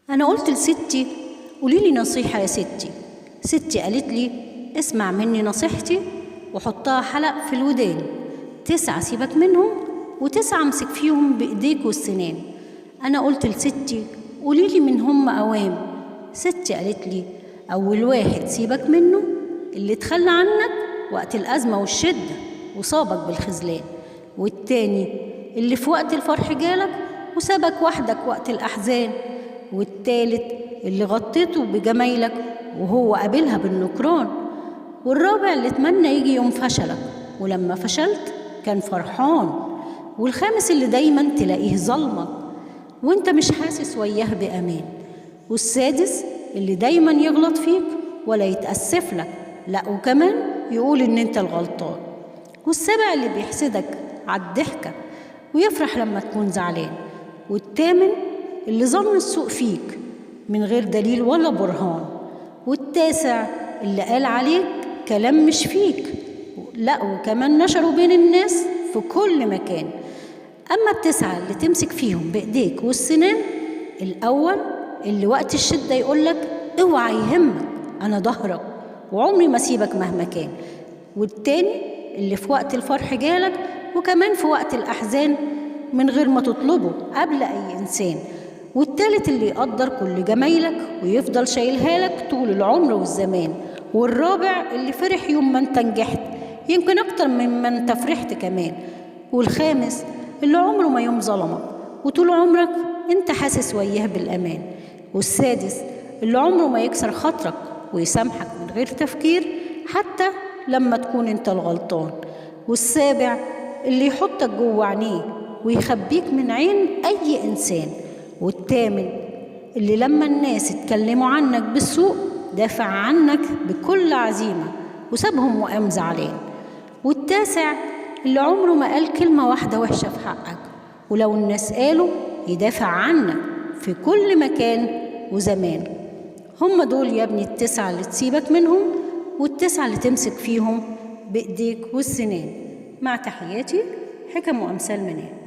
أنا قلت لستي قولي لي نصيحة يا ستي. ستي قالت لي اسمع مني نصيحتي وحطها حلق في الودان، 9 سيبك منهم و9 امسك فيهم بإيديك والسنان. أنا قلت لستي قولي لي من هم أوام. ستي قالت لي أول واحد سيبك منه اللي تخلى عنك وقت الأزمة والشدة وصابك بالخذلان، والتاني اللي في وقت الفرح جالك وسابك وحدك وقت الأحزان، والتالت اللي غطيته بجمايلك وهو قابلها بالنكران، والرابع اللي اتمنى يجي يوم فشلك ولما فشلت كان فرحان، والخامس اللي دايما تلاقيه ظلمك وانت مش حاسس وياه بأمان، والسادس اللي دايما يغلط فيك ولا يتأسف لك، لا وكمان يقول ان انت الغلطان، والسابع اللي بيحسدك عالضحكة ويفرح لما تكون زعلان، والثامن اللي ظن السوء فيك من غير دليل ولا برهان، والتاسع اللي قال عليك كلام مش فيك لا وكمان نشروا بين الناس في كل مكان. أما التسعة اللي تمسك فيهم بإيديك والسنان، الأول اللي وقت الشدة يقولك اوعى يهمك أنا ظهرك وعمري ما سيبك مهما كان، والتاني اللي في وقت الفرح جالك وكمان في وقت الأحزان من غير ما تطلبه قبل أي إنسان، والتالت اللي يقدر كل جمايلك ويفضل شايلها لك طول العمر والزمان، والرابع اللي فرح يوم ما انت نجحت يمكن أكتر مما انت فرحت كمان، والخامس اللي عمره ما يوم ظلمك وطول عمرك انت حاسس وياه بالأمان، والسادس اللي عمره ما يكسر خاطرك ويسامحك من غير تفكير حتى لما تكون انت الغلطان، والسابع اللي يحطك جوه عينيه ويخبيك من عين أي إنسان، والثامن اللي لما الناس اتكلموا عنك بالسوء دافع عنك بكل عزيمة وسابهم وقام زعلان، والتاسع اللي عمره ما قال كلمة واحدة وحشة في حقك ولو الناس قالوا يدافع عنك في كل مكان وزمان. هم دول يا ابني التسعة اللي تسيبك منهم والتسعة اللي تمسك فيهم بإيديك والسنان. مع تحياتي، حكم وأمثال منال.